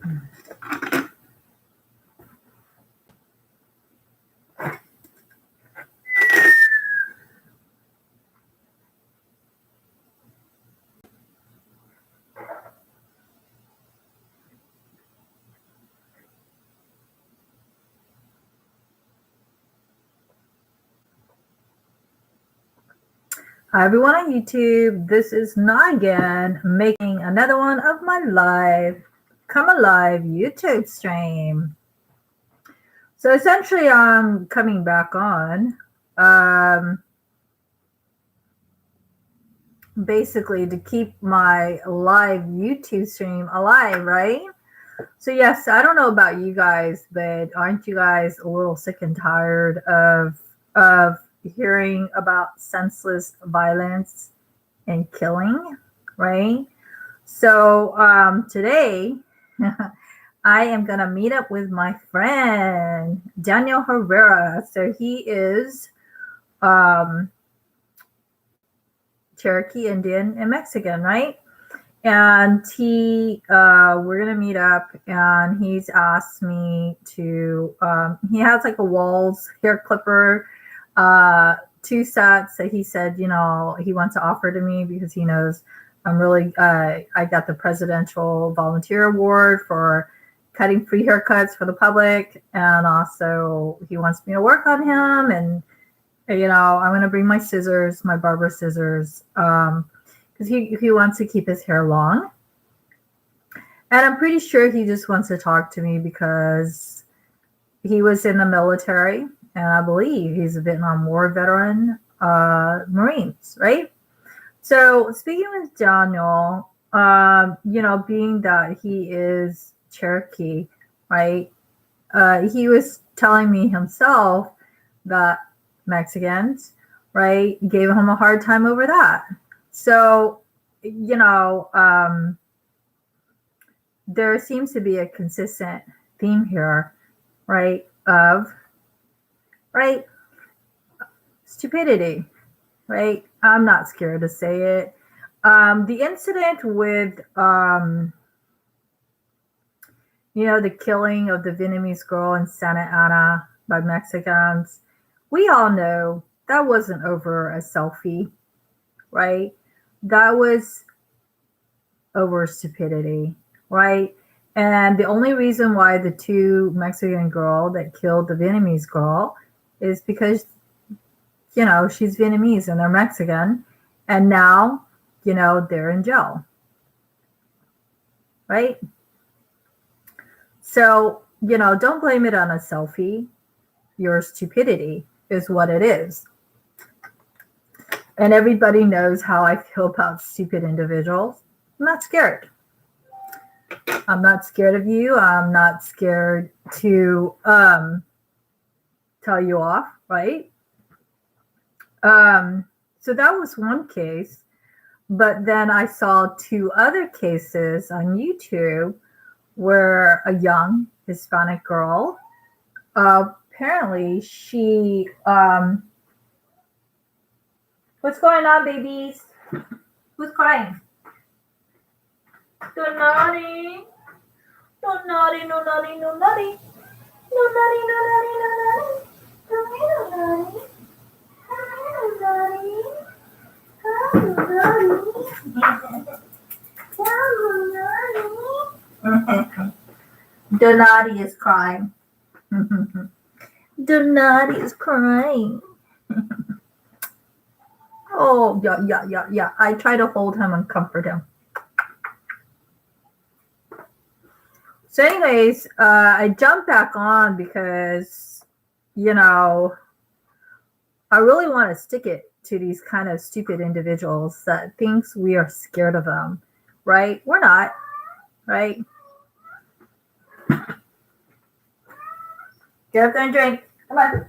Hi everyone on YouTube, this is Nagan making another one of my live Come Alive YouTube stream. So essentially I'm coming back on basically to keep my live YouTube stream alive, right? So yes, I don't know about you guys, but aren't you guys a little sick and tired of hearing about senseless violence and killing, right? So today I am gonna meet up with my friend Daniel Herrera. So he is Cherokee Indian and Mexican, right? And we're gonna meet up, and he's asked me to he has like a Walls hair clipper, 2 sets that he said, he wants to offer to me because he knows I'm really I got the Presidential Volunteer Award for cutting free haircuts for the public, and also he wants me to work on him, and I'm gonna bring my scissors, my barber scissors, because he wants to keep his hair long. And I'm pretty sure he just wants to talk to me because he was in the military, and I believe he's a Vietnam War veteran, Marines, right? So speaking with Daniel, being that he is Cherokee, right? He was telling me himself that Mexicans, right, gave him a hard time over that. So, there seems to be a consistent theme here, right, of, stupidity, right? I'm not scared to say it. The incident with, the killing of the Vietnamese girl in Santa Ana by Mexicans, we all know that wasn't over a selfie, right? That was over stupidity, right? And the only reason why the 2 Mexican girl that killed the Vietnamese girl is because, she's Vietnamese and they're Mexican. And now, they're in jail, right? So, don't blame it on a selfie. Your stupidity is what it is. And everybody knows how I feel about stupid individuals. I'm not scared. I'm not scared of you. I'm not scared to tell you off, right? So that was one case. But then I saw 2 other cases on YouTube where a young Hispanic girl, apparently she, what's going on, babies? Who's crying? Don't naughty. No naughty, no naughty, no naughty. No naughty, no naughty, no naughty. Come here, naughty. Come here, naughty. Come naughty. Donati is crying. Donati is crying. Oh, yeah. I try to hold him and comfort him. So anyways, I jumped back on because, I really want to stick it to these kind of stupid individuals that thinks we are scared of them, right? We're not, right? Get up there and drink. Come on.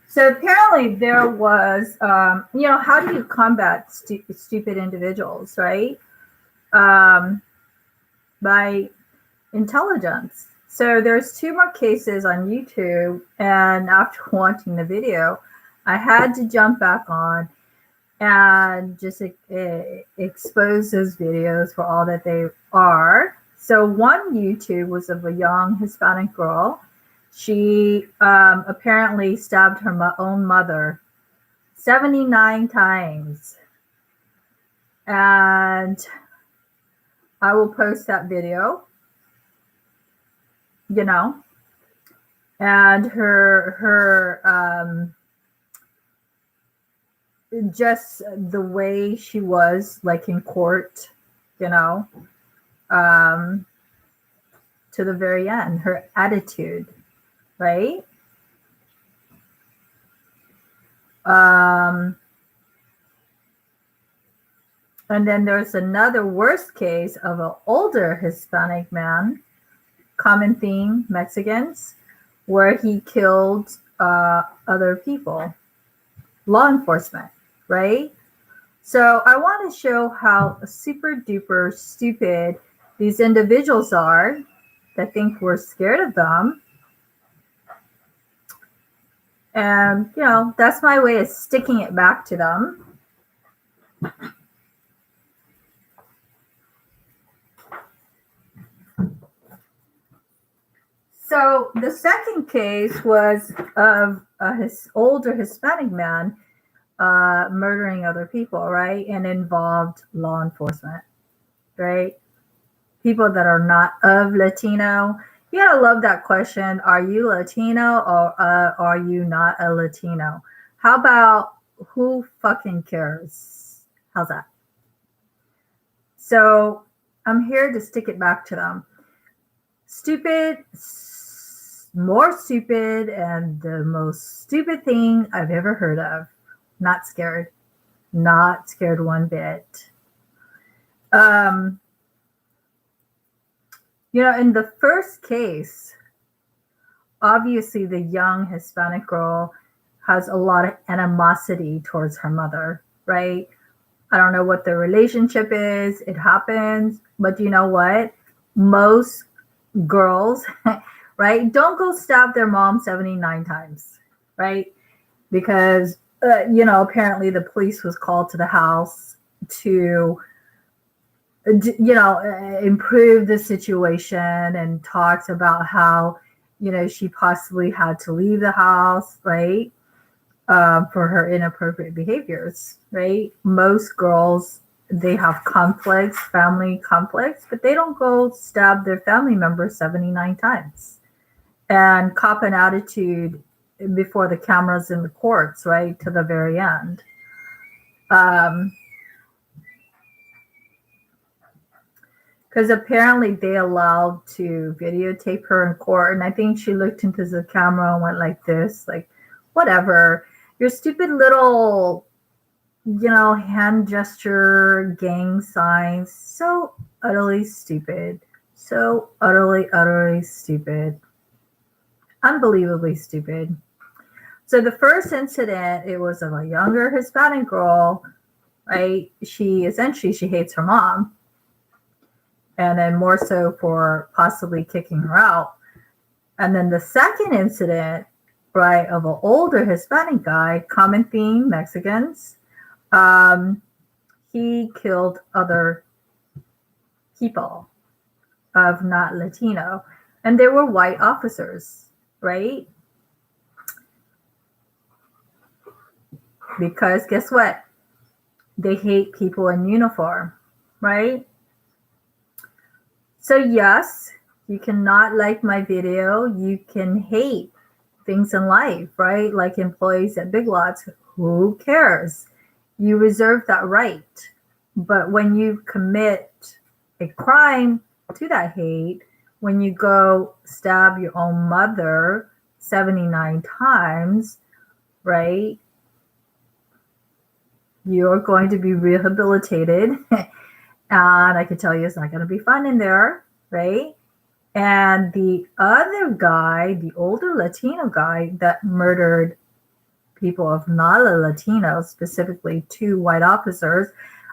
So apparently there was, how do you combat stupid individuals, right? By intelligence, So there's 2 more cases on YouTube, and after watching the video, I had to jump back on and just expose those videos for all that they are. So one YouTube was of a young Hispanic girl. She apparently stabbed her own mother 79 times. And I will post that video, you know, and her just the way she was like in court, you know, to the very end, her attitude, right? And then there's another worst case of an older Hispanic man, common theme, Mexicans, where he killed other people, law enforcement, right? So I want to show how super duper stupid these individuals are that think we're scared of them. And, you know, that's my way of sticking it back to them. So the second case was of his older Hispanic man murdering other people, right? And involved law enforcement, right? People that are not of Latino. You gotta love that question. Are you Latino or are you not a Latino? How about who fucking cares? How's that? So I'm here to stick it back to them. Stupid, more stupid, and the most stupid thing I've ever heard of. Not scared. Not scared one bit. You know, in the first case, obviously the young Hispanic girl has a lot of animosity towards her mother, right? I don't know what the relationship is. It happens. But you know what? Most girls, right, don't go stab their mom 79 times, right? Because, you know, apparently the police was called to the house to, you know, improve the situation, and talks about how, you know, she possibly had to leave the house, right, for her inappropriate behaviors, right? Most girls, they have conflicts, family conflicts, but they don't go stab their family member 79 times and cop an attitude before the cameras in the courts, right, to the very end. Because apparently they allowed to videotape her in court, and I think she looked into the camera and went like this, like, whatever, your stupid little, you know, hand gesture, gang signs, so utterly stupid. So utterly stupid. Unbelievably stupid. So the first incident, it was of a younger Hispanic girl, right? She hates her mom. And then more so for possibly kicking her out. And then the second incident, right, of an older Hispanic guy, common theme, Mexicans, he killed other people of not Latino. And they were white officers, right? Because guess what? They hate people in uniform, right? So yes, you cannot like my video. You can hate things in life, right? Like employees at Big Lots. Who cares? You reserve that right. But when you commit a crime to that hate, when you go stab your own mother 79 times, right? You're going to be rehabilitated. And I can tell you it's not going to be fun in there, right? And the other guy, the older Latino guy that murdered people of not Latino, specifically 2 white officers,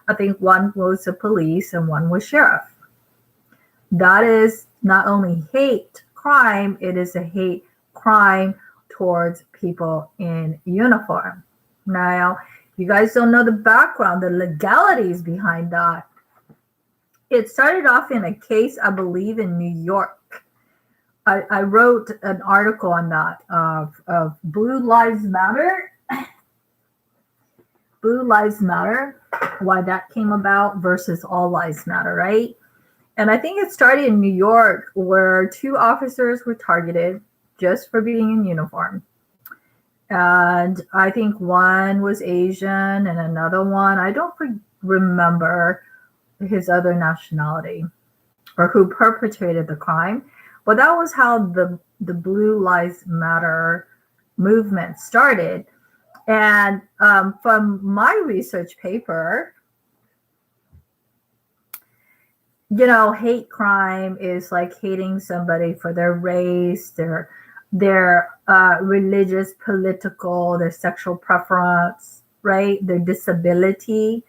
I think one was a police and one was sheriff. That is not only hate crime, it is a hate crime towards people in uniform. Now, you guys don't know the background, the legalities behind that. It started off in a case, I believe, in New York. I wrote an article on that of Blue Lives Matter. Blue Lives Matter, why that came about versus All Lives Matter, right? And I think it started in New York where 2 officers were targeted just for being in uniform. And I think one was Asian and another one, I don't remember his other nationality or who perpetrated the crime. But that was how the Blue Lives Matter movement started. And from my research paper, you know, hate crime is like hating somebody for their race, their religious, political, their sexual preference, right? Their disability,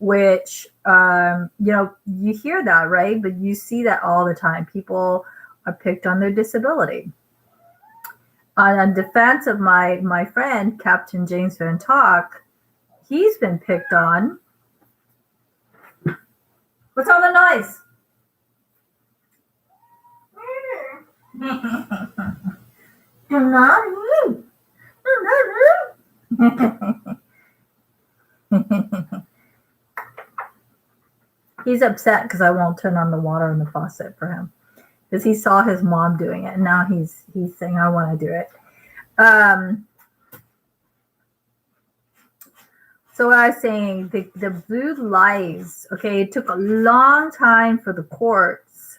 which, you know, you hear that, right? But you see that all the time. People are picked on their disability. On defense of my friend, Captain James Van Talk, he's been picked on. What's all the noise? He's upset because I won't turn on the water in the faucet for him. Because he saw his mom doing it, and now he's saying, I want to do it. So what I was saying, the Blue Lives, okay, it took a long time for the courts.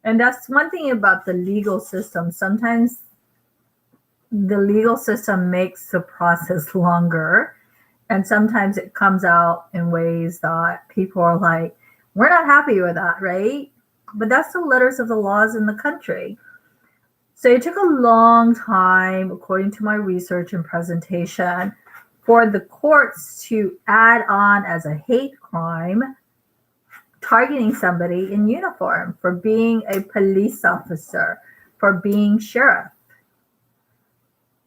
And that's one thing about the legal system. Sometimes the legal system makes the process longer. And sometimes it comes out in ways that people are like, we're not happy with that, right? But that's the letters of the laws in the country. So it took a long time, according to my research and presentation, for the courts to add on as a hate crime targeting somebody in uniform for being a police officer, for being sheriff.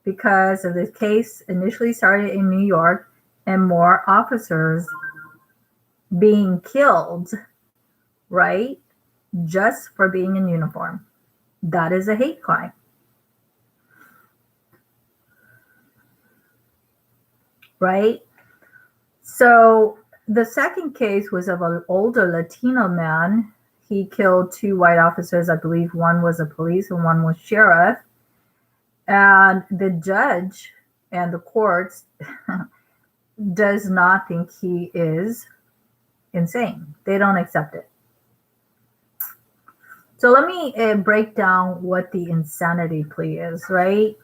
Because of this case initially started in New York and more officers being killed, right? Just for being in uniform. That is a hate crime. Right? So the second case was of an older Latino man. He killed 2 white officers. I believe one was a police and one was sheriff. And the judge and the courts does not think he is insane. They don't accept it. So let me break down what the insanity plea is, right?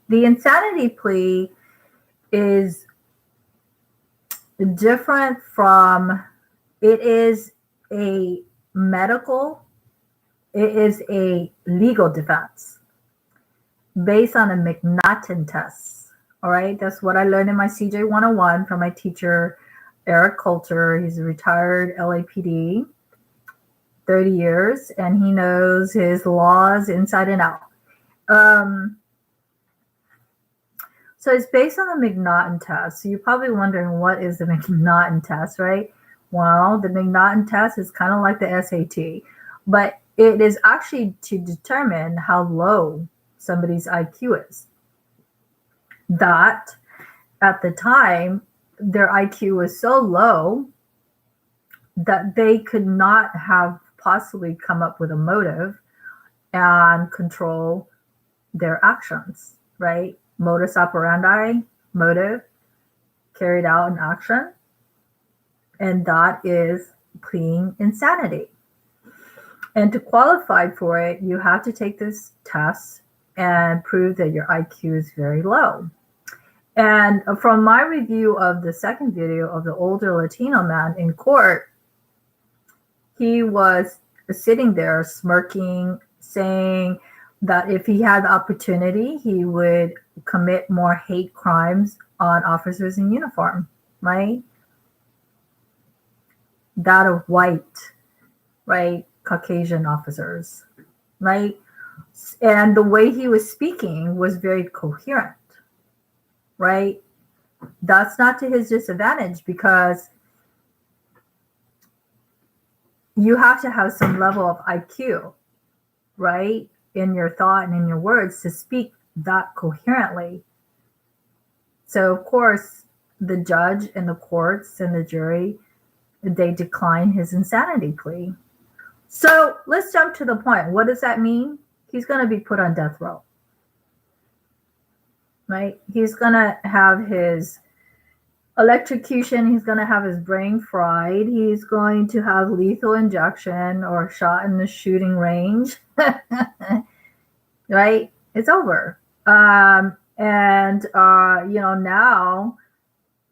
The insanity plea is different from, it is a medical, it is a legal defense based on a McNaughton test. All right, that's what I learned in my CJ 101 from my teacher, Eric Coulter. He's a retired LAPD. 30 years, and he knows his laws inside and out. So it's based on the McNaughton test. So you're probably wondering, what is the McNaughton test, right? Well, the McNaughton test is kind of like the SAT, but it is actually to determine how low somebody's IQ is. That at the time, their IQ was so low that they could not have possibly come up with a motive and control their actions, right? Modus operandi, motive, carried out in action. And that is pleading insanity. And to qualify for it, you have to take this test and prove that your IQ is very low. And from my review of the second video of the older Latino man in court, he was sitting there smirking, saying that if he had the opportunity, he would commit more hate crimes on officers in uniform, right? That of white, right, Caucasian officers, right? And the way he was speaking was very coherent, right? That's not to his disadvantage, because you have to have some level of IQ, right, in your thought and in your words to speak that coherently. So, of course, the judge and the courts and the jury, they decline his insanity plea. So let's jump to the point. What does that mean? He's going to be put on death row, right? He's going to have his electrocution. He's going to have his brain fried. He's going to have lethal injection or shot in the shooting range, right? It's over. Now,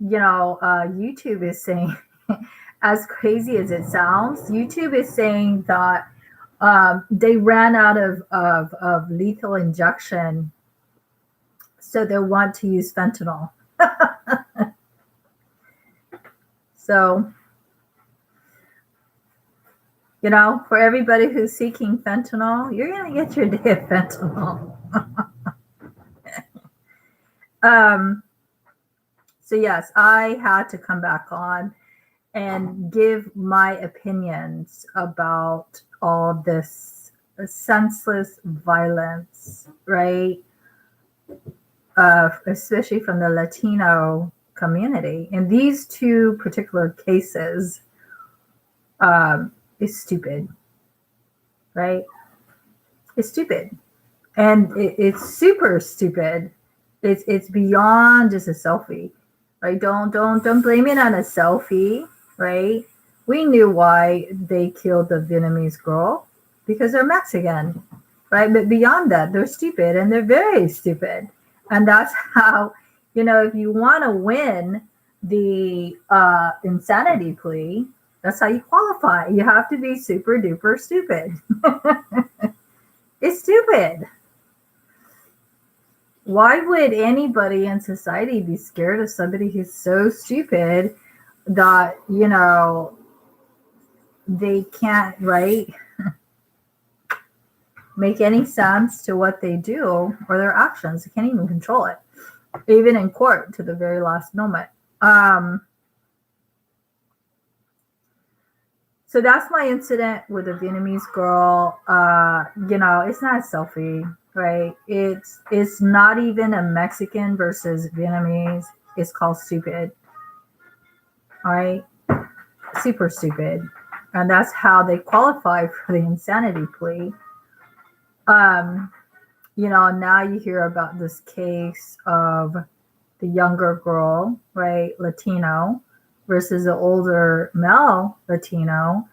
YouTube is saying, as crazy as it sounds, YouTube is saying that they ran out of lethal injection, so they want to use fentanyl. So, for everybody who's seeking fentanyl, you're going to get your day of fentanyl. So yes, I had to come back on and give my opinions about all this senseless violence, right? Especially from the Latino community. In these two particular cases, is stupid, right? It's stupid. And it's super stupid. It's beyond just a selfie, right? Don't blame it on a selfie, right? We knew why they killed the Vietnamese girl, because they're Mexican, right? But beyond that, they're stupid, and they're very stupid. And that's how, if you want to win the insanity plea, that's how you qualify. You have to be super duper stupid. It's stupid. Why would anybody in society be scared of somebody who's so stupid that, they can't, right, make any sense to what they do or their actions? They can't even control it, even in court to the very last moment. So that's my incident with the Vietnamese girl. It's not a selfie, right? It's not even a Mexican versus Vietnamese. It's called stupid. All right? Super stupid. And that's how they qualify for the insanity plea. Now you hear about this case of the younger girl, right, Latino, versus the older male Latino.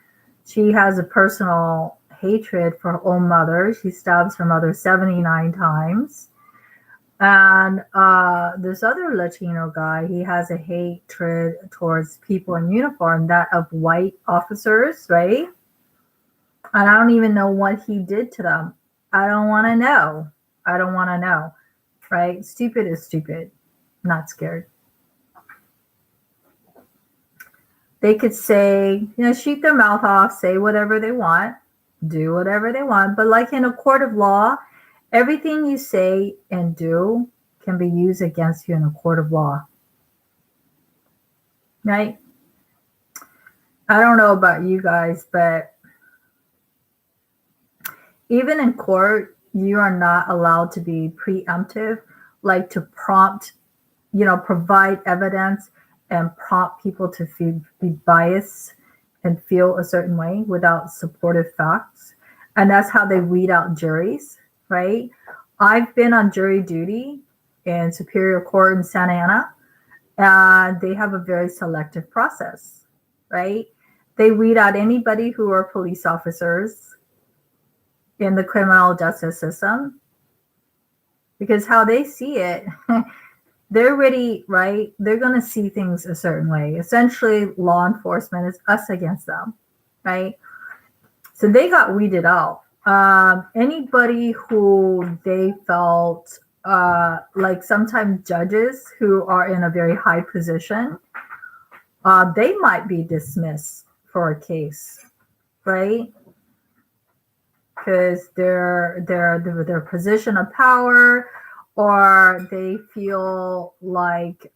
She has a personal hatred for her own mother. She stabs her mother 79 times. And this other Latino guy, he has a hatred towards people in uniform, that of white officers, right? And I don't even know what he did to them. I don't want to know. Right? Stupid is stupid. I'm not scared. They could say, shoot their mouth off, say whatever they want, do whatever they want. But like in a court of law, everything you say and do can be used against you in a court of law. Right? I don't know about you guys, but even in court, you are not allowed to be preemptive, like to prompt, provide evidence and prompt people to be biased and feel a certain way without supportive facts. And that's how they weed out juries, right? I've been on jury duty in Superior Court in Santa Ana, and they have a very selective process, right? They weed out anybody who are police officers in the criminal justice system, because how they see it, they're ready, right? They're going to see things a certain way. Essentially, law enforcement is us against them, right? So they got weeded out. Anybody who they felt like sometimes judges who are in a very high position, they might be dismissed for a case, right? because their position of power, or they feel like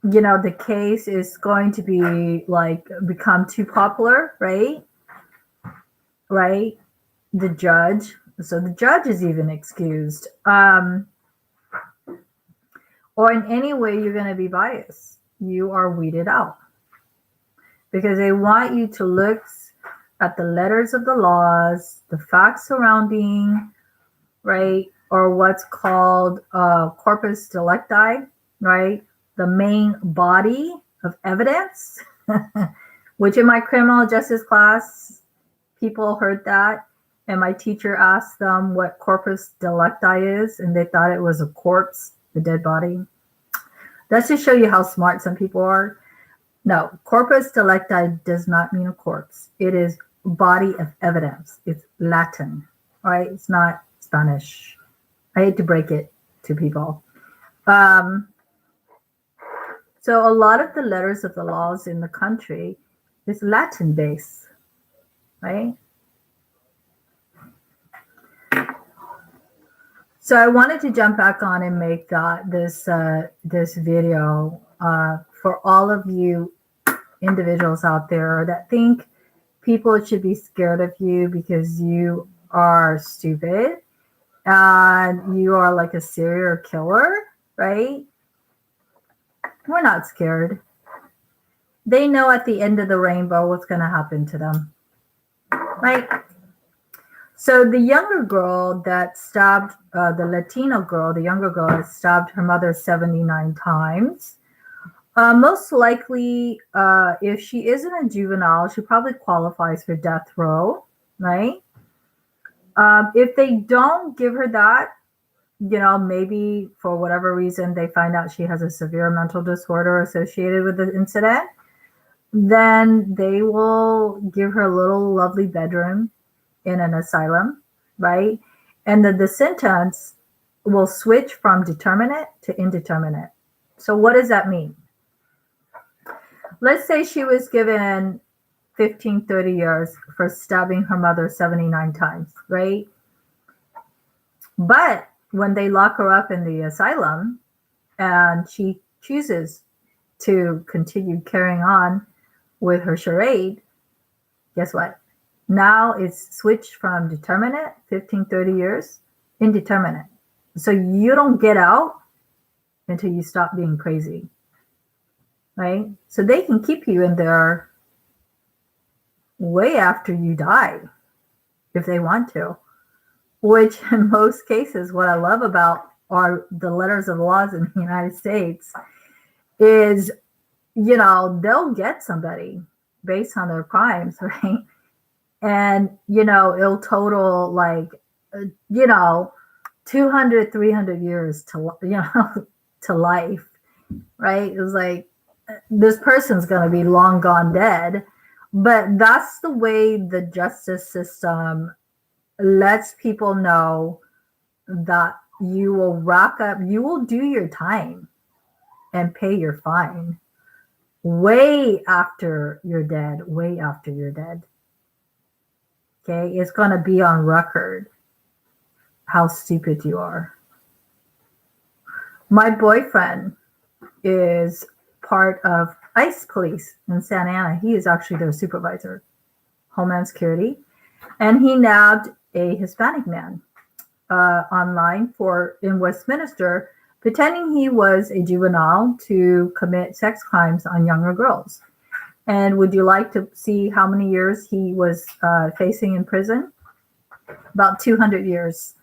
the case is going to be like become too popular, right? Right? The judge. So the judge is even excused. Or in any way you're going to be biased. You are weeded out because they want you to look at the letters of the laws, the facts surrounding, right? Or what's called corpus delicti, right? The main body of evidence, which in my criminal justice class, people heard that. And my teacher asked them what corpus delicti is, and they thought it was a corpse, the dead body. That's to show you how smart some people are. No, corpus delicti does not mean a corpse. It is body of evidence. It's Latin, right? It's not Spanish. I hate to break it to people. So a lot of the letters of the laws in the country is Latin based, right? So I wanted to jump back on and make this video for all of you individuals out there that think people should be scared of you because you are stupid and you are like a serial killer, right? We're not scared. They know at the end of the rainbow what's going to happen to them, right? So the younger girl that stabbed, the Latino girl, the younger girl that stabbed her mother 79 times, most likely, if she isn't a juvenile, she probably qualifies for death row, right? If they don't give her that, maybe for whatever reason they find out she has a severe mental disorder associated with the incident, then they will give her a little lovely bedroom in an asylum, right? And then the sentence will switch from determinate to indeterminate. So what does that mean? Let's say she was given 15, 30 years for stabbing her mother 79 times, right? But when they lock her up in the asylum and she chooses to continue carrying on with her charade, guess what? Now it's switched from determinate, 15, 30 years, indeterminate. So you don't get out until you stop being crazy, right? So they can keep you in there way after you die if they want to, which in most cases, what I love about are the letters of laws in the United States is, they'll get somebody based on their crimes, right? And, it'll total like, 200, 300 years to, to life, right? It was like, this person's going to be long gone dead. But that's the way the justice system lets people know that you will rack up, you will do your time and pay your fine way after you're dead, way after you're dead. Okay, it's going to be on record how stupid you are. My boyfriend is part of ICE police in Santa Ana. He is actually their supervisor, Homeland Security. And he nabbed a Hispanic man online in Westminster, pretending he was a juvenile to commit sex crimes on younger girls. And would you like to see how many years he was facing in prison? About 200 years.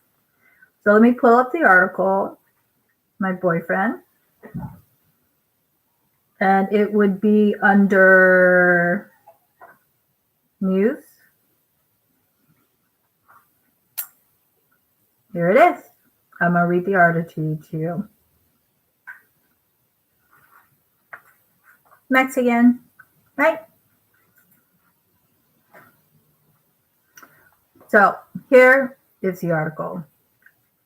So let me pull up the article, my boyfriend. And it would be under news. Here it is. I'm going to read the article to you. Mexican, right? So here is the article.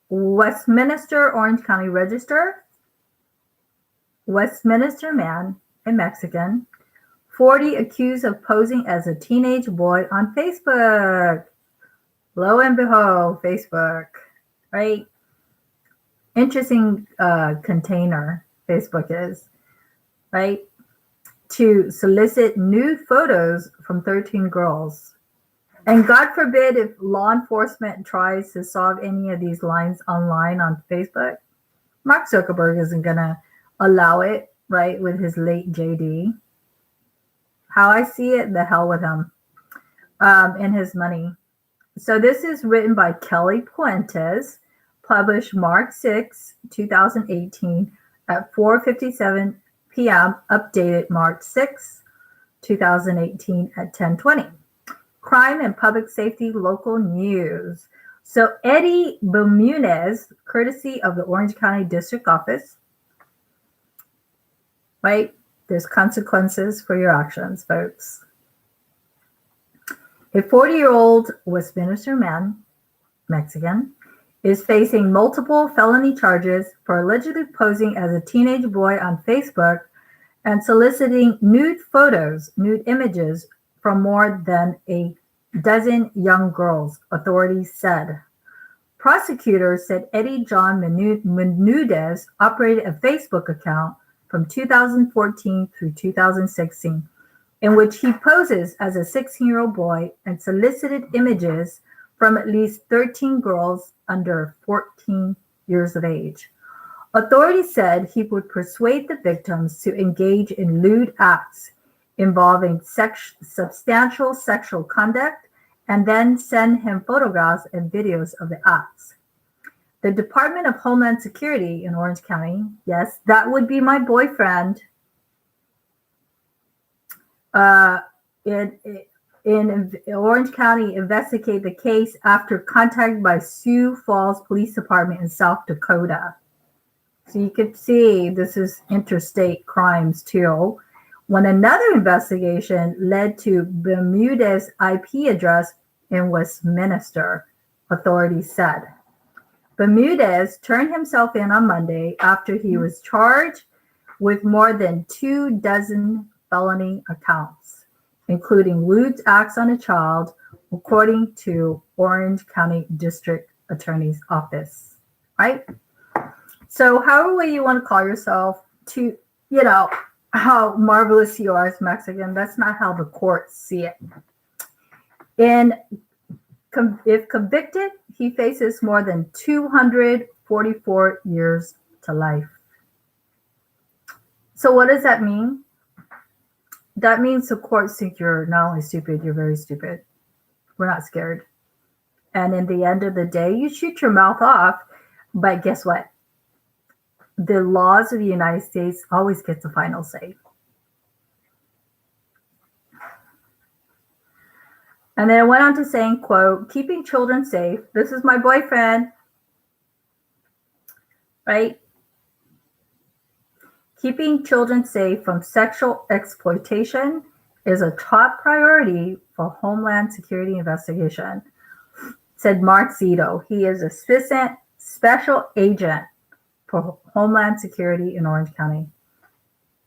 Westminster, Orange County Register. Westminster man, a Mexican, 40 accused of posing as a teenage boy on Facebook. Lo and behold, Facebook, right? Interesting container Facebook is, right? To solicit nude photos from 13 girls. And God forbid if law enforcement tries to solve any of these lines online on Facebook, Mark Zuckerberg isn't going to allow it, right, with his late JD. How I see it, the hell with him and his money. So this is written by Kelly Puentes, published March 6, 2018 at 4:57 p.m., updated March 6, 2018 at 10:20. Crime and public safety local news. So Eddie Bermudez, courtesy of the Orange County District Office, right? There's consequences for your actions, folks. A 40-year-old Westminster man, Mexican, is facing multiple felony charges for allegedly posing as a teenage boy on Facebook and soliciting nude photos, nude images from more than a dozen young girls, authorities said. Prosecutors said Eddie John Menudez operated a Facebook account from 2014 through 2016, in which he poses as a 16-year-old boy and solicited images from at least 13 girls under 14 years of age. Authorities said he would persuade the victims to engage in lewd acts involving substantial sexual conduct and then send him photographs and videos of the acts. The Department of Homeland Security in Orange County, yes, that would be my boyfriend, in Orange County investigate the case after contact by Sioux Falls Police Department in South Dakota. So you could see this is interstate crimes too. When another investigation led to Bermuda's IP address in Westminster, authorities said. Bermudez turned himself in on Monday after he was charged with more than 24 felony accounts, including lewd acts on a child, according to Orange County District Attorney's Office, right? So however way you want to call yourself, to, you know, how marvelous you are as Mexican, that's not how the courts see it. And if convicted, he faces more than 244 years to life. So what does that mean? That means the courts think you're not only stupid, you're very stupid. We're not scared. And in the end of the day, you shoot your mouth off, but guess what? The laws of the United States always get the final say. And then it went on to saying, quote, keeping children safe. This is my boyfriend, right? Keeping children safe from sexual exploitation is a top priority for Homeland Security investigation, said Mark Zito. He is Assistant Special Agent for Homeland Security in Orange County.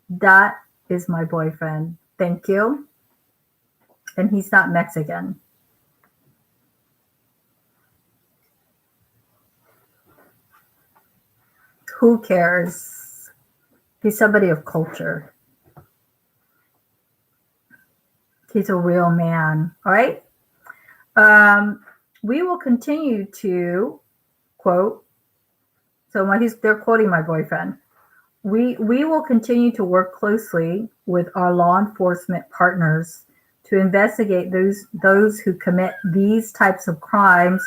That is my boyfriend. Thank you. And he's not Mexican. Who cares? He's somebody of culture. He's a real man. All right. We will continue to quote. So they're quoting my boyfriend. We will continue to work closely with our law enforcement partners to investigate those who commit these types of crimes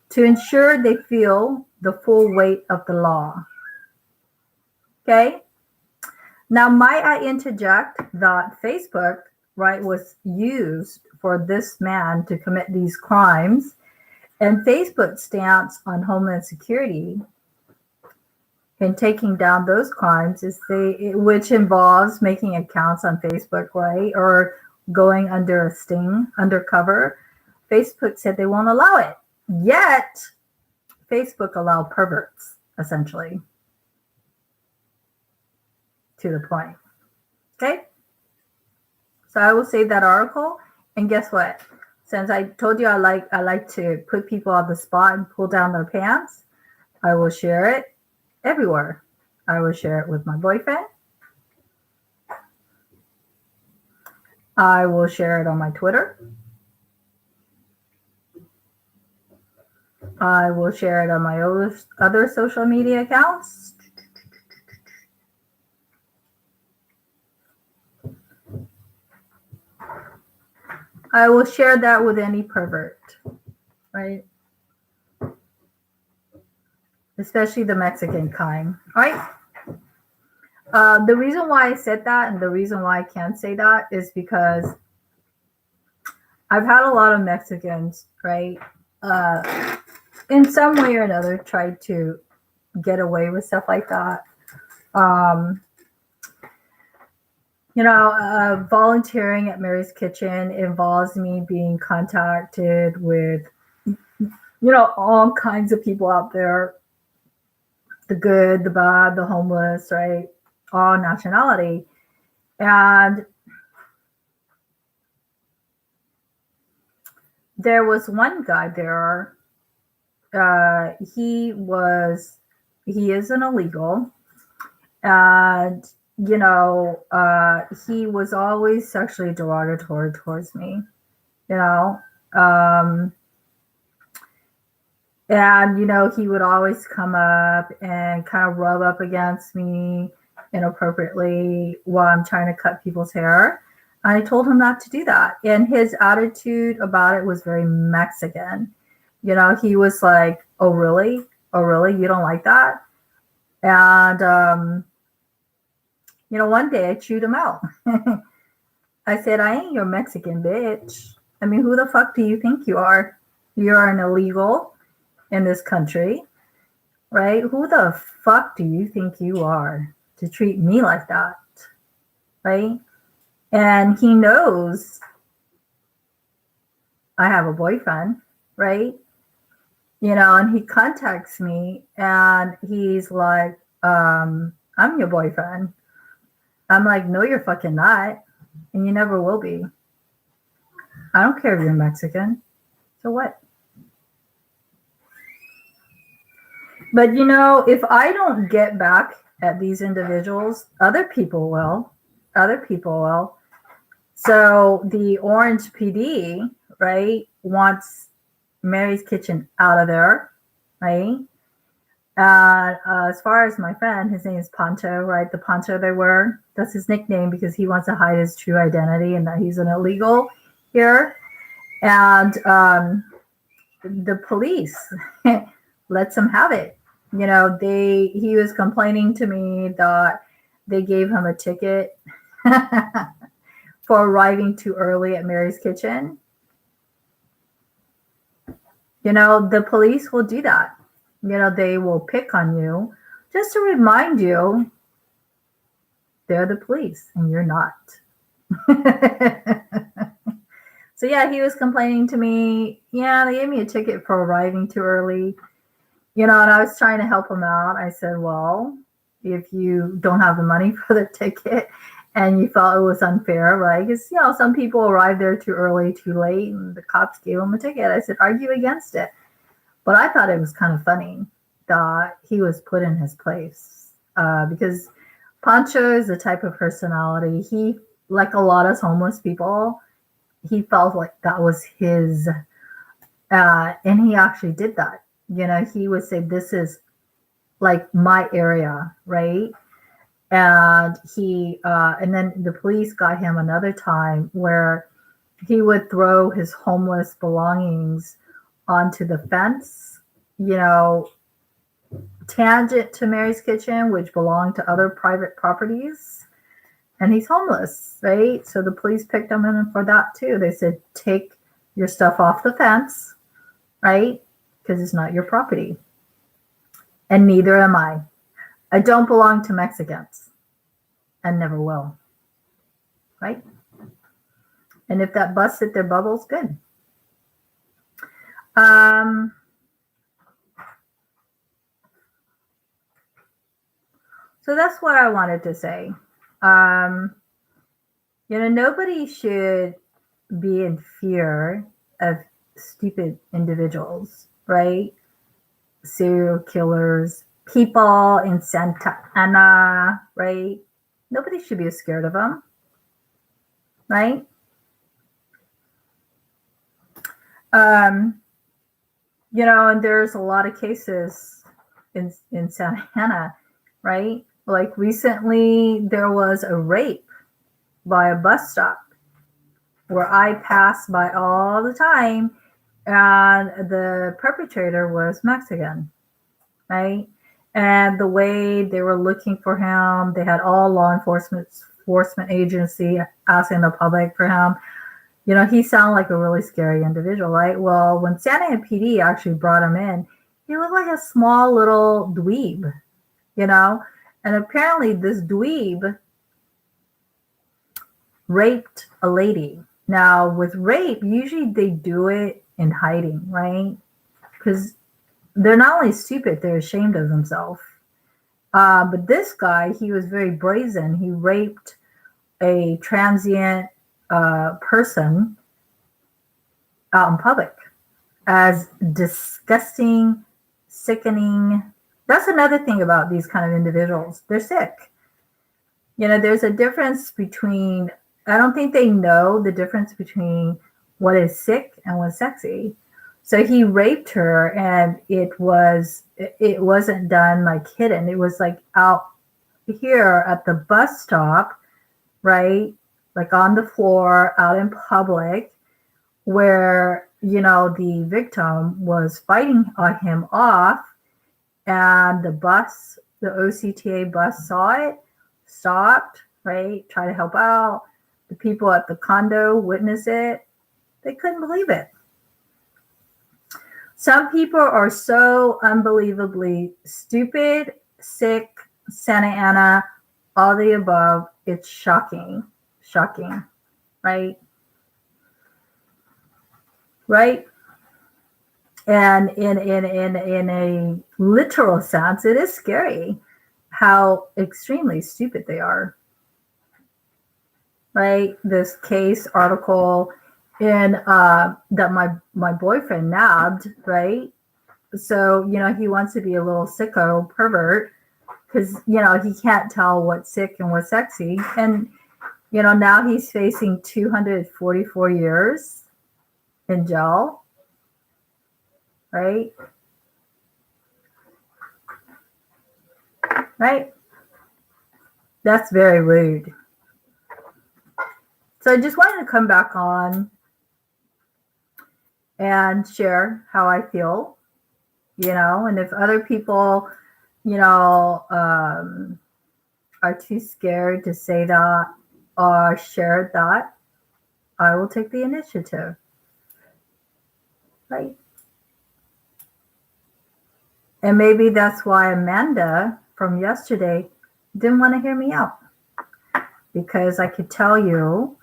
to ensure they feel the full weight of the law. Okay? Now, might I interject that Facebook, right, was used for this man to commit these crimes, and Facebook's stance on Homeland Security in taking down those crimes is which involves making accounts on Facebook, right, or going under a sting, undercover. Facebook said they won't allow it. Yet, Facebook allowed perverts, essentially, to the point. Okay? So I will save that article. And guess what? Since I told you I like to put people on the spot and pull down their pants, I will share it everywhere. I will share it with my boyfriend. I will share it on my Twitter. I will share it on my other social media accounts. I will share that with any pervert, right? Especially the Mexican kind, right? The reason why I said that and the reason why I can't say that is because I've had a lot of Mexicans, right? In some way or another, try to get away with stuff like that. Um, volunteering at Mary's Kitchen involves me being contacted with, all kinds of people out there, the good, the bad, the homeless, right? All nationality. And there was one guy there. He is an illegal, and he was always sexually derogatory towards me, you know. Um, and he would always come up and kind of rub up against me inappropriately while I'm trying to cut people's hair. I told him not to do that, and his attitude about it was very Mexican. He was like, "Oh, really? Oh, really? You don't like that?" And one day I chewed him out. I said, "I ain't your Mexican bitch. I mean, who the fuck do you think you are? You're an illegal in this country, right? Who the fuck do you think you are to treat me like that?" Right? And he knows I have a boyfriend, right? And he contacts me and he's like, "I'm your boyfriend." I'm like, "No, you're fucking not. And you never will be. I don't care if you're Mexican. So what?" But if I don't get back at these individuals, other people will. Other people will. So the Orange PD, right, wants Mary's Kitchen out of there, right? And as far as my friend, his name is Pancho, right? The Pancho they wear, that's his nickname because he wants to hide his true identity and that he's an illegal here. And the police lets him have it. He was complaining to me that they gave him a ticket for arriving too early at Mary's Kitchen. The police will do that. They will pick on you just to remind you they're the police and you're not. So yeah, he was complaining to me. Yeah, they gave me a ticket for arriving too early. And I was trying to help him out. I said, "Well, if you don't have the money for the ticket and you felt it was unfair, right? Because, some people arrive there too early, too late, and the cops gave them a ticket." I said, "Argue against it." But I thought it was kind of funny that he was put in his place because Pancho is the type of personality. He, like a lot of homeless people, he felt like that was his, and he actually did that. He would say, "This is like my area," right? And and then the police got him another time where he would throw his homeless belongings onto the fence, tangent to Mary's Kitchen, which belonged to other private properties. And he's homeless, right? So the police picked him in for that too. They said, "Take your stuff off the fence," right? Because it's not your property. And neither am I. I don't belong to Mexicans and never will, right? And if that busted their bubbles, good. So that's what I wanted to say. Nobody should be in fear of stupid individuals, right? Serial killers, people in Santa Ana, right? Nobody should be scared of them, right? Um, and there's a lot of cases in Santa Ana, right? Like recently, there was a rape by a bus stop where I pass by all the time, and the perpetrator was Mexican, right? And the way they were looking for him, they had all law enforcement agency asking the public for him. He sounded like a really scary individual, right? Well, when Santa Ana PD actually brought him in, he looked like a small little dweeb, and apparently this dweeb raped a lady. Now, with rape, usually they do it in hiding, right? Because they're not only stupid, they're ashamed of themselves. But this guy, he was very brazen. He raped a transient person out in public as disgusting, sickening. That's another thing about these kind of individuals. They're sick. There's a difference between, I don't think they know the difference between what is sick and what's sexy. So he raped her, and it wasn't done like hidden. It was like out here at the bus stop, right? Like on the floor, out in public, where, the victim was fighting him off, and the OCTA bus saw it, stopped, right? Try to help out. The people at the condo witnessed it. They couldn't believe it. Some people are so unbelievably stupid, sick, Santa Ana, all the above. It's shocking, right? Right? And in a literal sense, it is scary how extremely stupid they are. Right? This case article in that my boyfriend nabbed, right? So, he wants to be a little sicko pervert because, he can't tell what's sick and what's sexy. And, now he's facing 244 years in jail, right? Right? That's very rude. So I just wanted to come back on and share how I feel, and if other people, are too scared to say that or share that, I will take the initiative, right? And maybe that's why Amanda from yesterday didn't want to hear me out, because I could tell you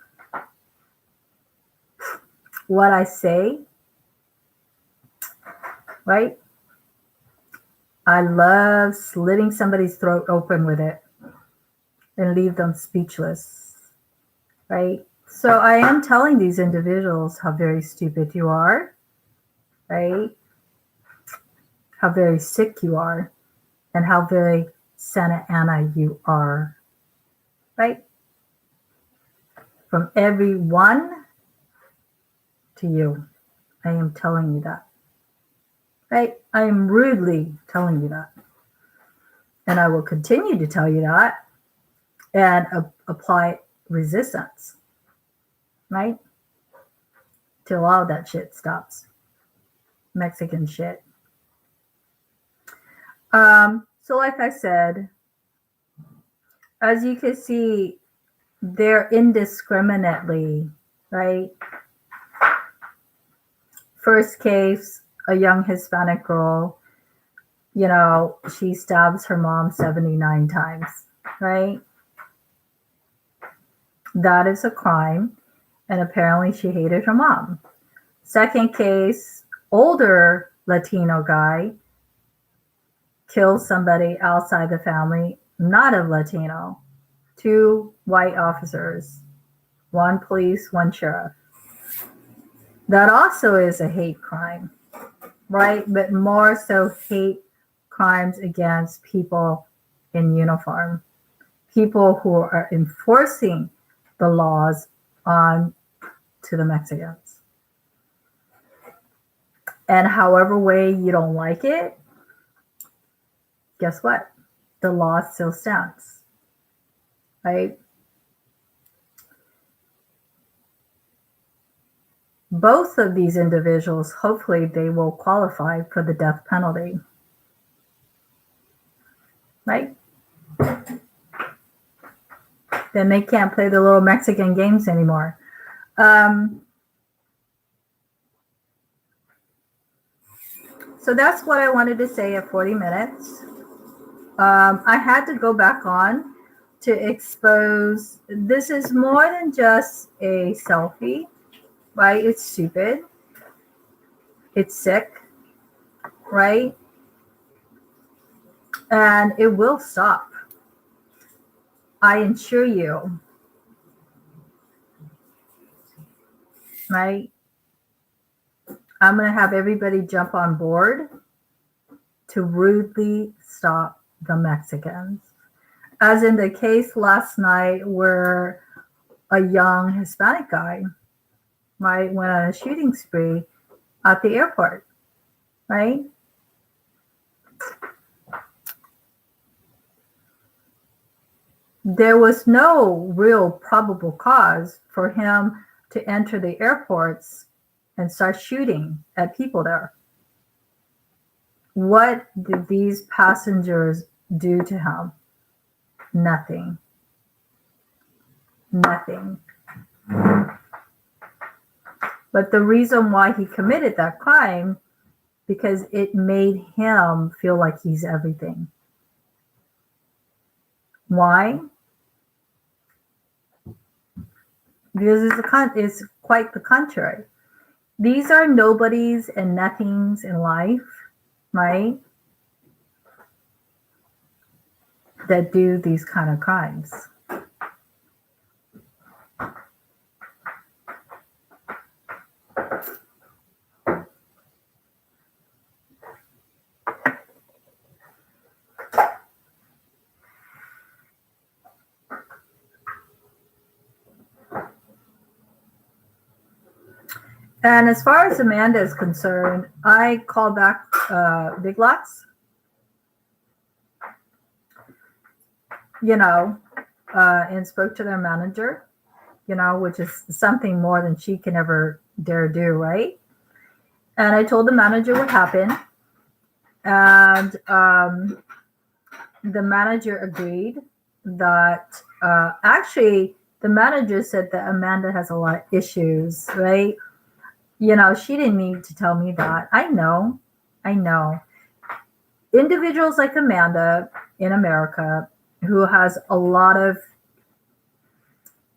what I say, right? I love slitting somebody's throat open with it and leave them speechless, right? So I am telling these individuals how very stupid you are, right? How very sick you are, and how very Santa Ana you are, right? From everyone to you, I am telling you that, right? I am rudely telling you that. And I will continue to tell you that and apply resistance, right? Till all that shit stops. Mexican shit. So like I said, as you can see, they're indiscriminately, right? First case, a young Hispanic girl, she stabs her mom 79 times, right? That is a crime, and apparently she hated her mom. Second case, older Latino guy kills somebody outside the family, not a Latino, 2 white officers, one police, one sheriff. That also is a hate crime, right? But more so hate crimes against people in uniform, people who are enforcing the laws on to the Mexicans. And however way you don't like it, guess what? The law still stands, right? Both of these individuals, hopefully they will qualify for the death penalty, right? Then they can't play the little Mexican games anymore. So that's what I wanted to say at 40 minutes. I had to go back on to expose, this is more than just a selfie, right? It's stupid. It's sick, right? And it will stop. I assure you, right? I'm going to have everybody jump on board to rudely stop the Mexicans. As in the case last night where a young Hispanic guy, right, went on a shooting spree at the airport, right? There was no real probable cause for him to enter the airports and start shooting at people there. What did these passengers do to him? Nothing. Nothing. But the reason why he committed that crime, because it made him feel like he's everything. Why? Because it's quite the contrary. These are nobodies and nothings in life, right? That do these kind of crimes. And as far as Amanda is concerned, I called back Big Lots, and spoke to their manager, which is something more than she can ever dare do, right? And I told the manager what happened. And the manager agreed that actually the manager said that Amanda has a lot of issues, right? She didn't need to tell me that. I know. Individuals like Amanda in America who has a lot of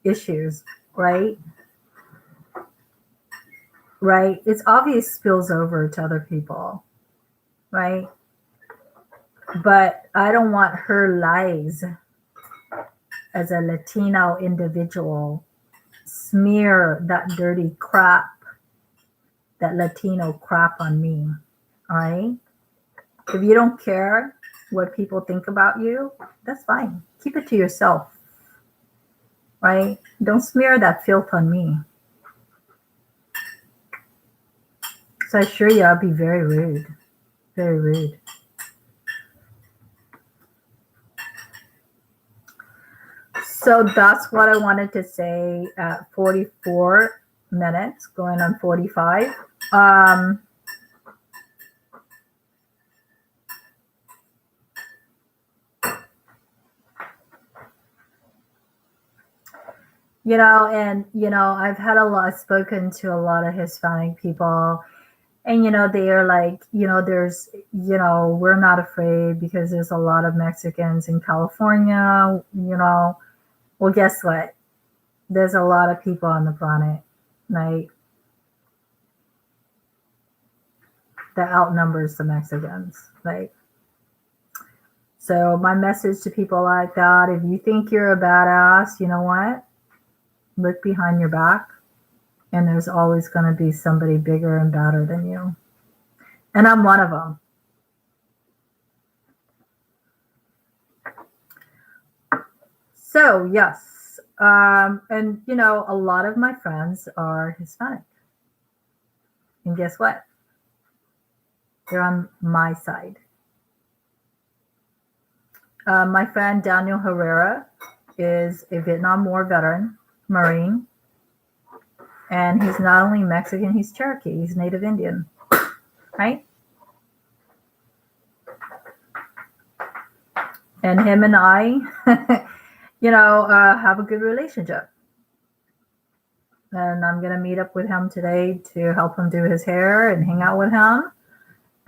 issues, right? Right? It's obvious spills over to other people, right? But I don't want her lies as a Latino individual smear that dirty crap, that Latino crap on me, all right? If you don't care what people think about you, that's fine. Keep it to yourself, right? Don't smear that filth on me. So I assure you, I'll be very rude, very rude. So that's what I wanted to say at 44 minutes, going on 45. I've spoken to a lot of Hispanic people, and, they are like, we're not afraid because there's a lot of Mexicans in California, Well, guess what? There's a lot of people on the planet, right? That outnumbers the Mexicans, right? So my message to people like that, if you think you're a badass, you know what? Look behind your back, and there's always going to be somebody bigger and badder than you. And I'm one of them. So, yes. And, you know, a lot of my friends are Hispanic. And guess what? They're on my side. My friend Daniel Herrera is a Vietnam War veteran, Marine. And he's not only Mexican, he's Cherokee. He's Native Indian, right? And him and I, you know, have a good relationship. And I'm going to meet up with him today to help him do his hair and hang out with him.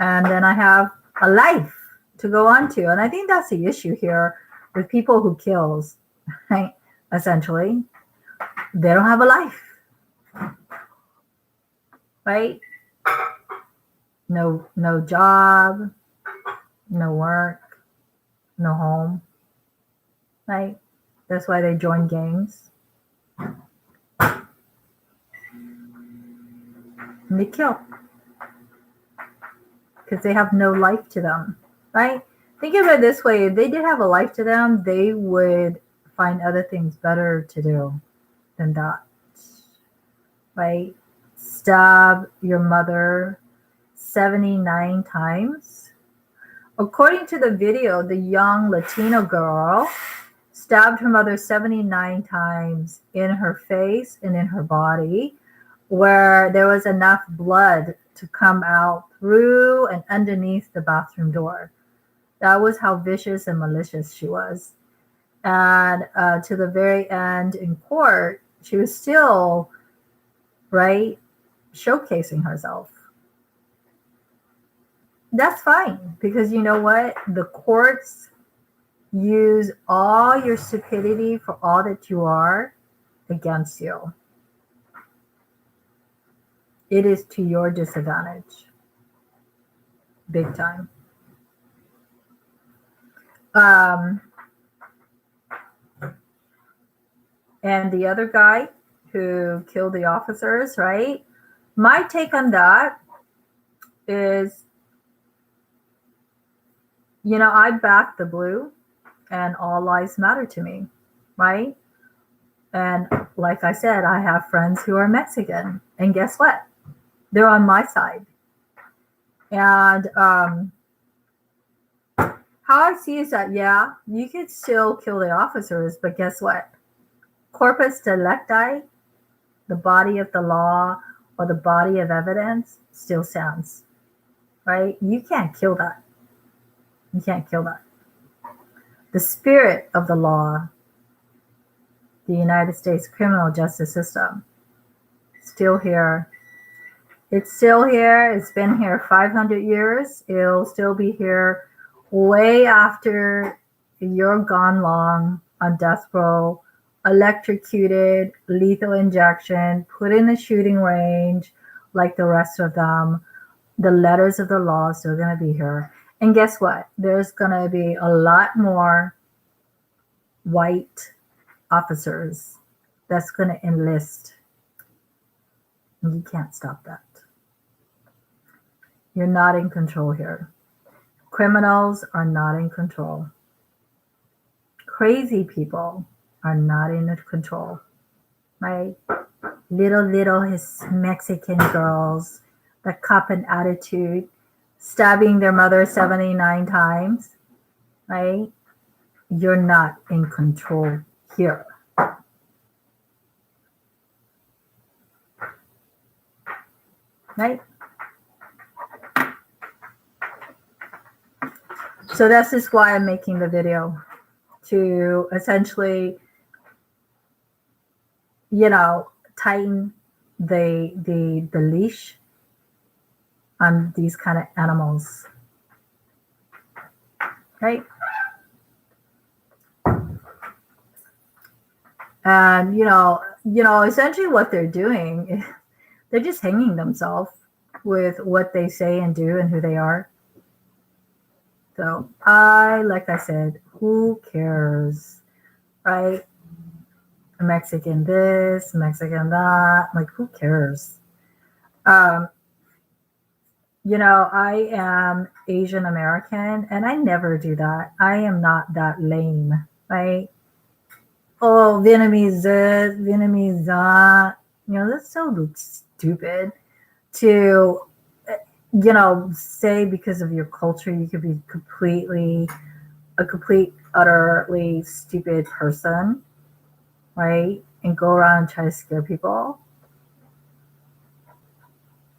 And then I have a life to go on to. And I think that's the issue here with people who kills, right? Essentially, they don't have a life, right? No job, no work, no home, right? That's why they join gangs. And they kill because they have no life to them, right? Think of it this way. If they did have a life to them, they would find other things better to do than that, right? Stab your mother 79 times. According to the video, the young Latino girl stabbed her mother 79 times in her face and in her body, where there was enough blood to come out through and underneath the bathroom door. That was how vicious and malicious she was. And to the very end in court, she was still, right, showcasing herself. That's fine, because you know what? The courts use all your stupidity for all that you are against you. It is to your disadvantage. Big time. And the other guy who killed the officers, right? My take on that is, you know, I back the blue and all lives matter to me, right? And like I said, I have friends who are Mexican. And guess what? They're on my side. And how I see is that, yeah, you could still kill the officers, but guess what? Corpus delicti, the body of the law or the body of evidence, still stands, right? You can't kill that. You can't kill that. The spirit of the law, the United States criminal justice system, still here. It's still here. It's been here 500 years. It'll still be here way after you're gone long on death row, electrocuted, lethal injection, put in a shooting range like the rest of them. The letters of the law are still going to be here. And guess what? There's going to be a lot more white officers that's going to enlist. And you can't stop that. You're not in control here. Criminals are not in control. Crazy people are not in control, right? Little his Mexican girls that cop an attitude, stabbing their mother 79 times, right? You're not in control here. Right? So that's just why I'm making the video, to essentially, you know, tighten the leash on these kind of animals. Right? And you know, essentially what they're doing, they're just hanging themselves with what they say and do and who they are. So like I said, who cares, right? Mexican this, Mexican that. Like, who cares? Um, I am Asian American and I never do that. I am not that lame, right? Oh, Vietnamese this, Vietnamese that. That's so stupid to, say because of your culture, you could be a complete, utterly stupid person, right? And go around and try to scare people,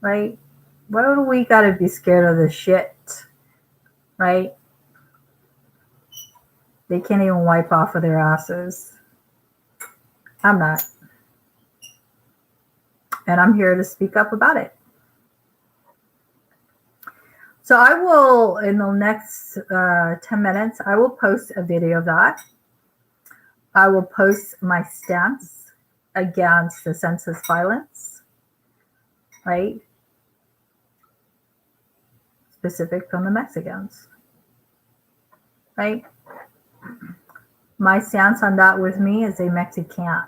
right? Why do we gotta be scared of this shit, right? They can't even wipe off of their asses. I'm not. And I'm here to speak up about it. So I will, in the next 10 minutes, I will post a video of that. I will post my stance against the senseless violence, right? Specific from the Mexicans, right? My stance on that with me is a Mexican.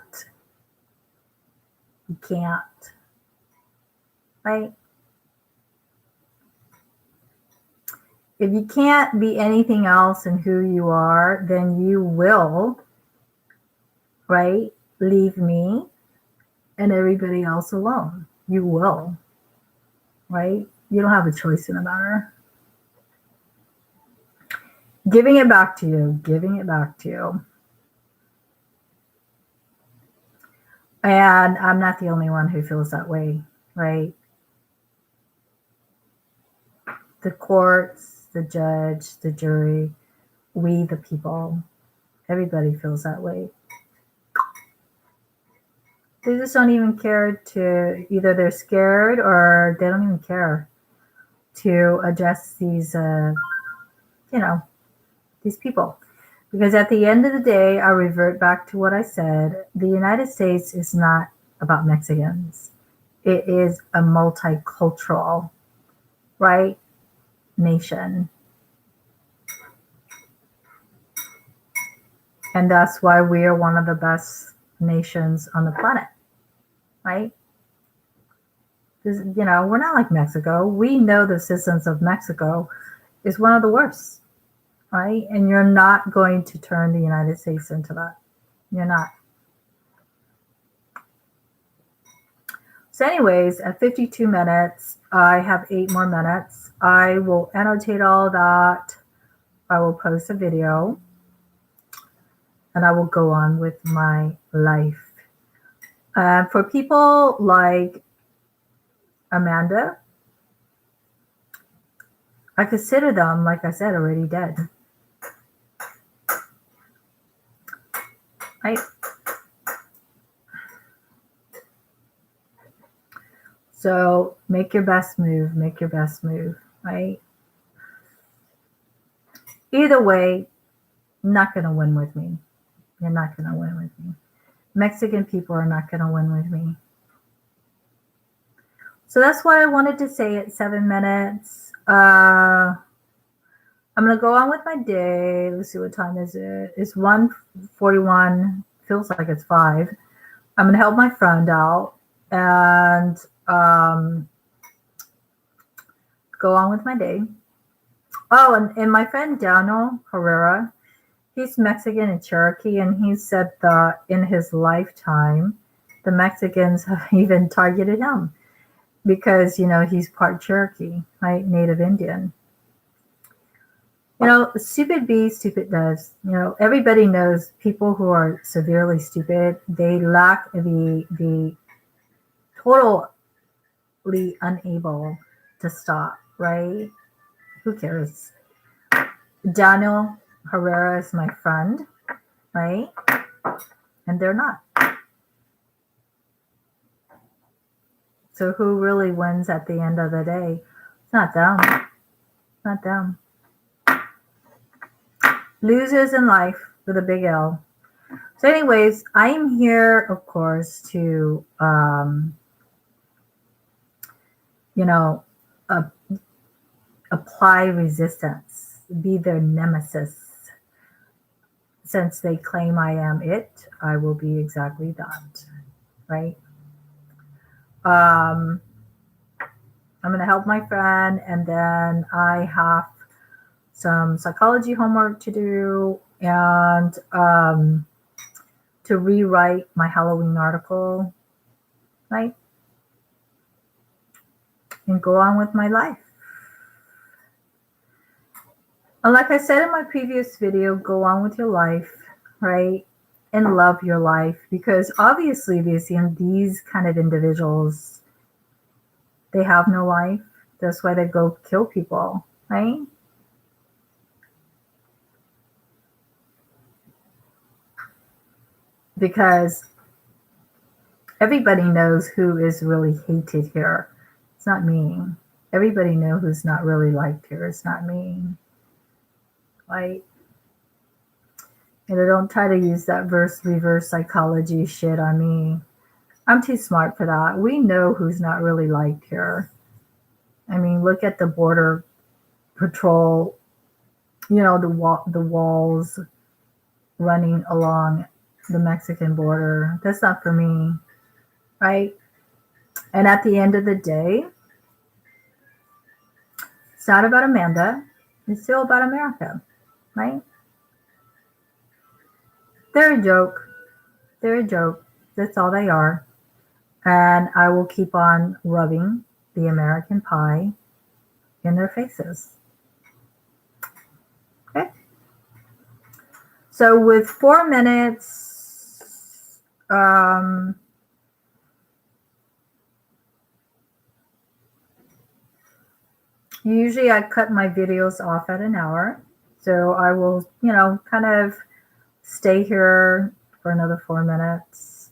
You can't, right? If you can't be anything else in who you are, then you will, right, leave me and everybody else alone. You will, right? You don't have a choice in the matter. Giving it back to you, giving it back to you. And I'm not the only one who feels that way, right? The courts, the judge, the jury, we the people, everybody feels that way. They just don't even care to, either they're scared or they don't even care to address these, these people. Because at the end of the day, I revert back to what I said. The United States is not about Mexicans. It is a multicultural, right, nation. And that's why we are one of the best nations on the planet, right? Because, we're not like Mexico. We know the citizens of Mexico is one of the worst, right? And you're not going to turn the United States into that. You're not. So anyways, at 52 minutes, I have 8 more minutes. I will annotate all that. I will post a video. And I will go on with my life. For people like Amanda, I consider them, like I said, already dead. Right? So make your best move. Make your best move. Right? Either way, not going to win with me. You're not going to win with me. Mexican people are not going to win with me. So that's what I wanted to say at 7 minutes. I'm going to go on with my day. Let's see, what time is it? It's 1:41. Feels like it's 5. I'm going to help my friend out and go on with my day. Oh, and my friend Daniel Herrera, he's Mexican and Cherokee, and he said that in his lifetime, the Mexicans have even targeted him because, he's part Cherokee, right? Native Indian. Stupid be, stupid does. Everybody knows people who are severely stupid, they lack the totally unable to stop, right? Who cares? Daniel Herrera is my friend, right? And they're not. So who really wins at the end of the day? It's not them. It's not them. Losers in life with a big L. So anyways, I am here, of course, to, apply resistance, be their nemesis. since they claim I am it, I will be exactly that, right? I'm going to help my friend, and then I have some psychology homework to do, and to rewrite my Halloween article, right? And go on with my life. And like I said in my previous video, go on with your life, right? And love your life, because obviously these kind of individuals, they have no life. That's why they go kill people, right? Because everybody knows who is really hated here. It's not me. Everybody knows who's not really liked here. It's not me. Right? And don't try to use that reverse psychology shit on me. I'm too smart for that. We know who's not really liked here. I mean, look at the border patrol, you know, the walls running along the Mexican border. That's not for me, right? And at the end of the day, it's not about Amanda. It's still about America, right? They're a joke. They're a joke. That's all they are. And I will keep on rubbing the American pie in their faces. Okay? So with 4 minutes, usually I cut my videos off at an hour. So I will, you know, kind of stay here for another 4 minutes.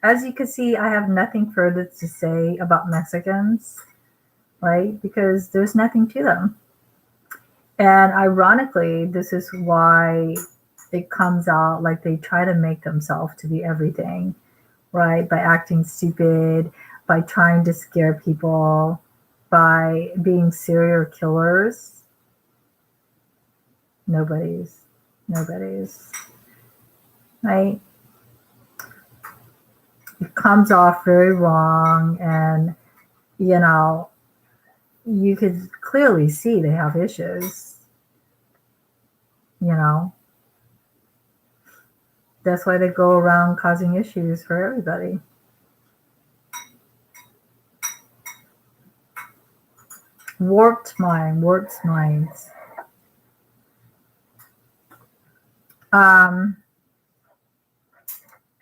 As you can see, I have nothing further to say about Mexicans, right? Because there's nothing to them. And ironically, this is why it comes out like they try to make themselves to be everything, right? By acting stupid, by trying to scare people, by being serial killers. Nobody's, right? It comes off very wrong, and you know, you could clearly see they have issues. You know, that's why they go around causing issues for everybody. Warped minds.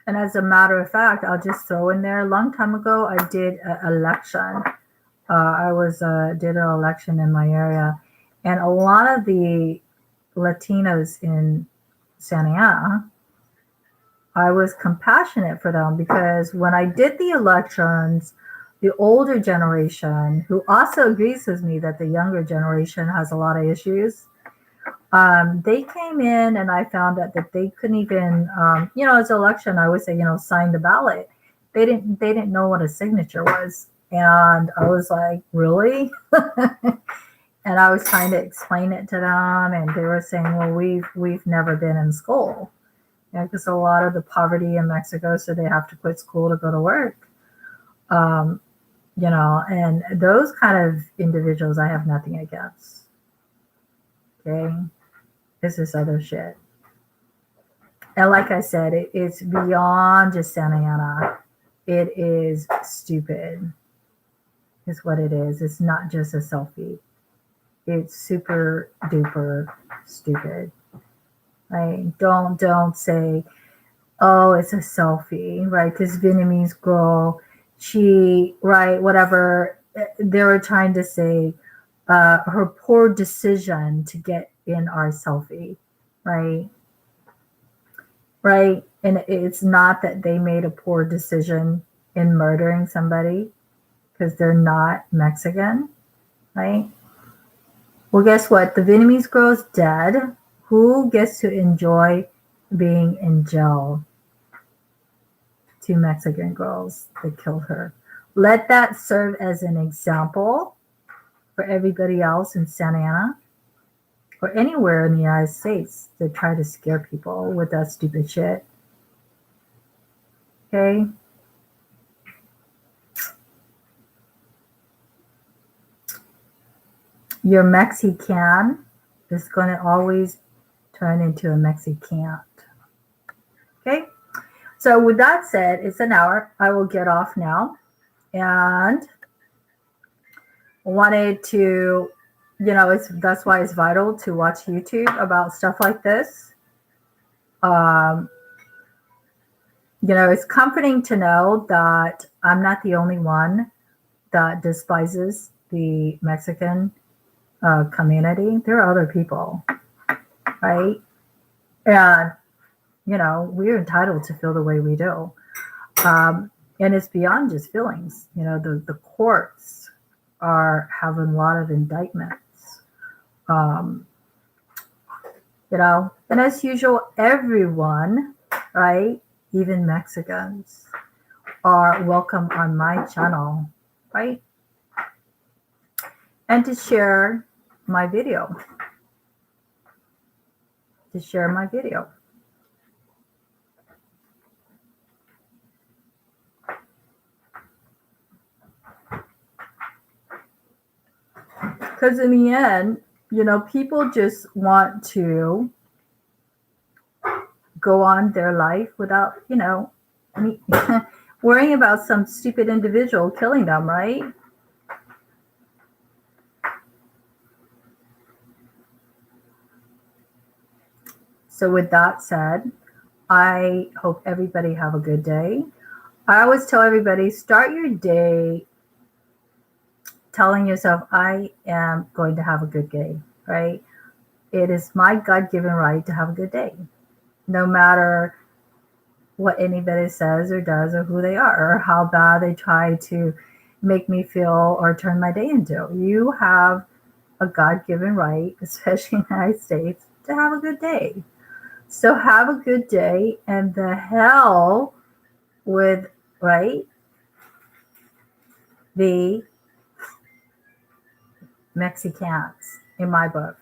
And as a matter of fact, I'll just throw in there, a long time ago, I did an election. I did an election in my area, and a lot of the Latinos in Santa Ana, I was compassionate for them, because when I did the elections, the older generation, who also agrees with me that the younger generation has a lot of issues, they came in, and I found out that they couldn't even, you know, as an election, I always say, you know, sign the ballot. They didn't know what a signature was. And I was like, really? And I was trying to explain it to them, and they were saying, well, we've never been in school. Because a lot of the poverty in Mexico, so they have to quit school to go to work. You know, and those kind of individuals I have nothing against. Okay? This is other shit. And like I said, it's beyond just Santa Ana. It is stupid, is what it is. It's not just a selfie. It's super duper stupid. Right? Don't say, oh, it's a selfie, right? This Vietnamese girl, she, right, whatever. They were trying to say her poor decision to get in our selfie, right? Right? And it's not that they made a poor decision in murdering somebody because they're not Mexican, right? Well, guess what? The Vietnamese girl's dead. Who gets to enjoy being in jail? 2 Mexican girls that killed her. Let that serve as an example for everybody else in Santa Ana. or anywhere in the United States to try to scare people with that stupid shit. Okay? Your Mexican is going to always turn into a Mexican. Okay? So with that said, it's an hour. I will get off now. And wanted to, that's why it's vital to watch YouTube about stuff like this. It's comforting to know that I'm not the only one that despises the Mexican community. There are other people, right? And, we're entitled to feel the way we do. And it's beyond just feelings. The courts are having a lot of indictments. And as usual, everyone, right, even Mexicans, are welcome on my channel, right? And to share my video. Because in the end, people just want to go on their life without, worrying about some stupid individual killing them, right? So with that said, I hope everybody have a good day. I always tell everybody, start your day telling yourself, I am going to have a good day, right? It is my God-given right to have a good day, no matter what anybody says or does or who they are or how bad they try to make me feel or turn my day into. You have a God-given right, especially in the United States, to have a good day. So have a good day, and the hell with, right, the Mexicans in my book.